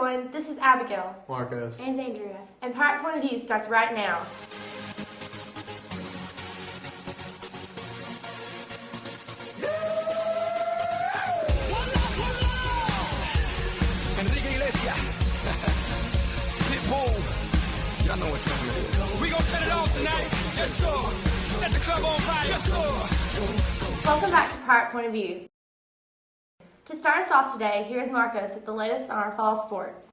everyone, this is Abigail, Marcos, and Zandria, and Pirate Point of View starts right now. Y'all know what time it is. We gonna set it off tonight. Just so. Set the club on fire. Just so. Welcome back to Pirate Point of View. To start us off today, here is Marcos with the latest on our fall sports.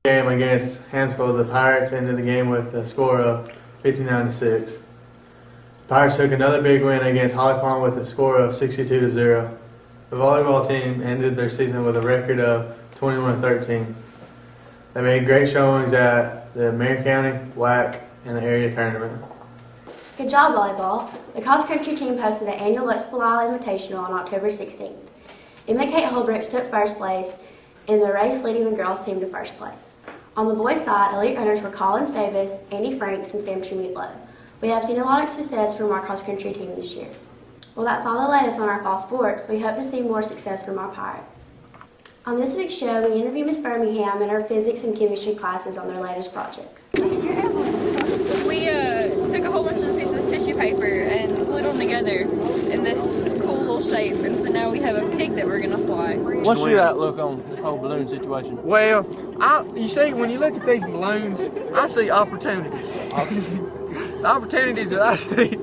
Game against Hansville, the Pirates ended the game with a score of 59-6. The Pirates took another big win against Holly Pond with a score of 62-0. The volleyball team ended their season with a record of 21-13. They made great showings at the Marion County, WAC, and the area tournament. Good job, volleyball. The cross-country team hosted the annual Luxville Invitational on October 16th. MK Holdbrooks took first place in the race, leading the girls' team to first place. On the boys' side, elite runners were Collins Davis, Andy Franks, and Sam Meatloaf. We have seen a lot of success from our cross-country team this year. Well, that's all the latest on our fall sports. We hope to see more success from our Pirates. On this week's show, we interview Miss Birmingham and her physics and chemistry classes on their latest projects. We took a whole bunch of pieces of tissue paper and glued them together in this cool little shape, and so now we have a pig that we're going to fly. What's your outlook on this whole balloon situation? Well, you see, when you look at these balloons, I see opportunities. The opportunities that I see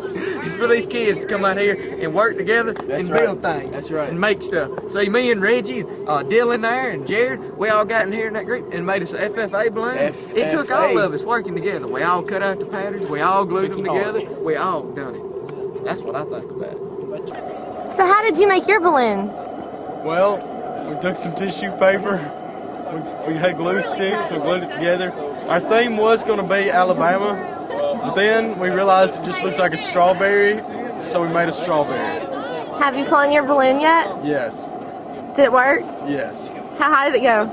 is for these kids to come out here and work together and build things. That's right. And make stuff. See, me and Reggie, Dylan there, and Jared, we all got in here in that group and made us an FFA balloon. It took all of us working together. We all cut out the patterns. We all glued them together. We all done it. That's what I think about it. So how did you make your balloon? Well, we took some tissue paper. We had glue sticks, so we glued it together. Our theme was going to be Alabama. But then we realized it just looked like a strawberry, so we made a strawberry. Have you flown your balloon yet? Yes. Did it work? Yes. How high did it go?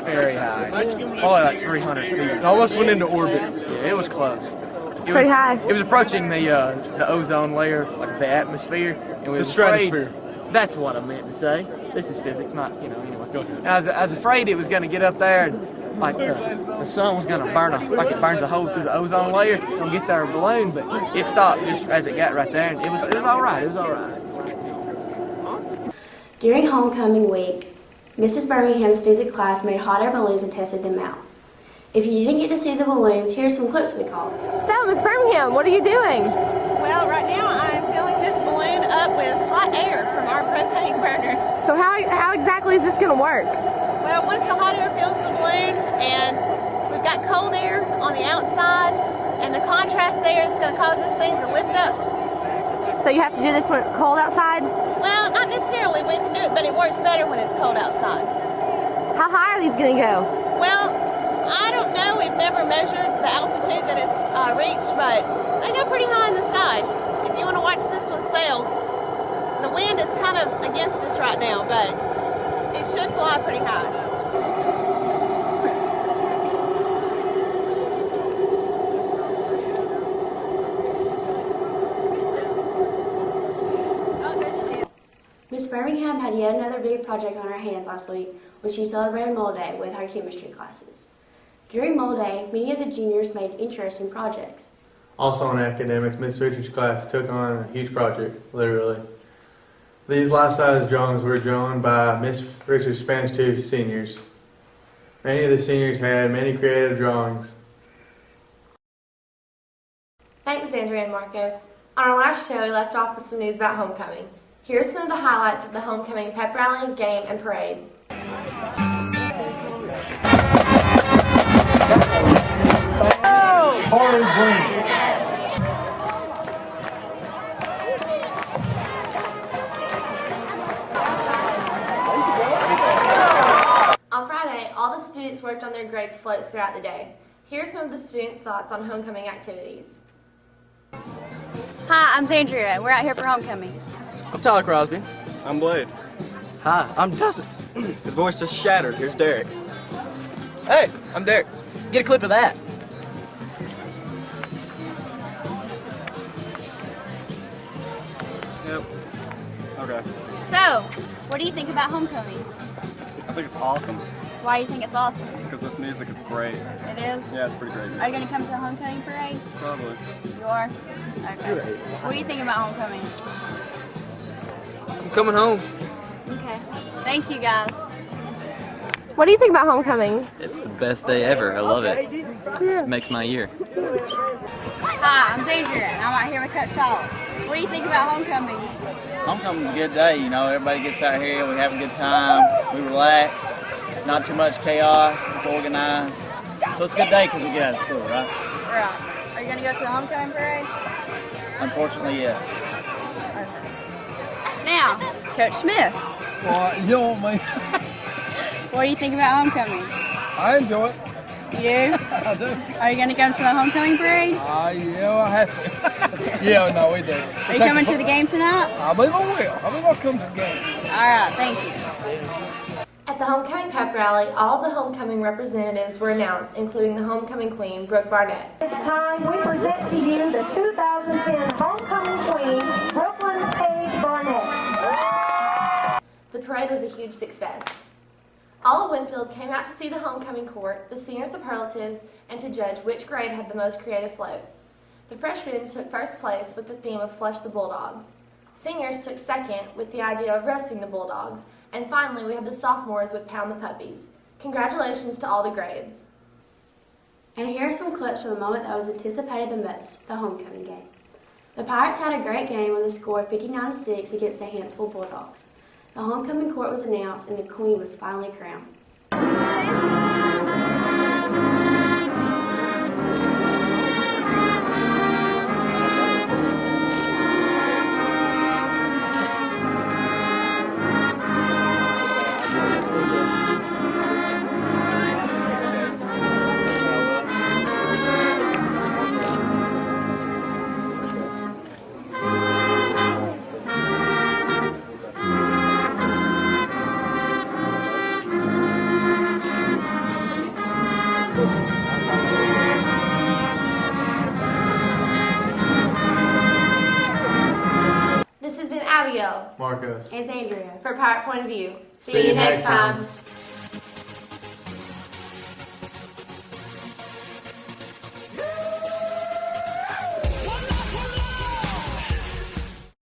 Very high. Probably like 300 feet. It almost went into orbit. Yeah, it was close. It's pretty high. It was approaching the ozone layer, like the atmosphere. And The stratosphere. That's what I meant to say. This is physics, not, anyway. And I was afraid it was going to get up there and like the sun was going to burn like it burns a hole through the ozone layer and get their balloon, but it stopped just as it got right there, and it was all right. It was all right. During homecoming week, Mrs. Birmingham's physics class made hot air balloons and tested them out. If you didn't get to see the balloons, here's some clips we caught. So, Miss Birmingham, what are you doing? Well, right now I'm filling this balloon up with hot air from our propane burner. So how exactly is this going to work? Well, once the hot air fills the balloon and we've got cold air on the outside, and the contrast there is going to cause this thing to lift up. So you have to do this when it's cold outside? Well, not necessarily. We can do it, but it works better when it's cold outside. How high are these going to go? Well, I don't know. We've never measured the altitude that it's reached, but they go pretty high in the sky. If you want to watch this one sail, the wind is kind of against us right now, but it should fly pretty high. Miss Birmingham had yet another big project on her hands last week when she celebrated Mole Day with her chemistry classes. During Mole Day, many of the juniors made interesting projects. Also on academics, Miss Richards' class took on a huge project, literally. These life-size drawings were drawn by Miss Richards' Spanish 2 seniors. Many of the seniors had many creative drawings. Thanks, Zandria and Marcos. On our last show, we left off with some news about homecoming. Here's some of the highlights of the homecoming pep rally, game, and parade. students worked on their grades floats throughout the day. Here's some of the students' thoughts on homecoming activities. Hi, I'm Zandria. We're out here for homecoming. I'm Tyler Crosby. I'm Blade. Hi, I'm Dustin. His voice just shattered. Here's Derek. Hey, I'm Derek. Get a clip of that. Yep. Okay. So, what do you think about homecoming? I think it's awesome Why do you think it's awesome? because this music is great. It is? Yeah, it's pretty great. Are you going to come to the homecoming parade? Probably. You are? Okay. What do you think about homecoming? I'm coming home. Okay. Thank you, guys. What do you think about homecoming? It's the best day ever. I love it. It makes my year. Hi, I'm Zandria, and I'm out here with Coach Sauce. What do you think about homecoming? Homecoming's a good day, you know, everybody gets out here, we have a good time, we relax, not too much chaos, it's organized. So it's a good day because we get out of school, right? Right. Are you going to go to the homecoming parade? Unfortunately, yes. Okay. Now, Coach Smith. What? You want me? What do you think about homecoming? I enjoy it. You do? I do. Are you going to come to the homecoming parade? Yeah, I have to. Yeah, no, we do. Are you coming to the game tonight? I believe I will. I believe I'll come to the game. All right, thank you. At the homecoming pep rally, all the homecoming representatives were announced, including the homecoming queen, Brooke Barnett. It's time we present to you the 2010 homecoming queen, Brooklyn Paige Barnett. The parade was a huge success. All of Winfield came out to see the homecoming court, the senior superlatives, and to judge which grade had the most creative float. The freshmen took first place with the theme of Flush the Bulldogs. Seniors took second with the idea of roasting the Bulldogs. And finally, we had the sophomores with Pound the Puppies. Congratulations to all the grades. And here are some clips from the moment that was anticipated the most, the homecoming game. The Pirates had a great game with a score of 59-6 against the Hansville Bulldogs. The homecoming court was announced and the queen was finally crowned. This has been Abigail, Marcos, and Zandria for Pirate Point of View. See you next time.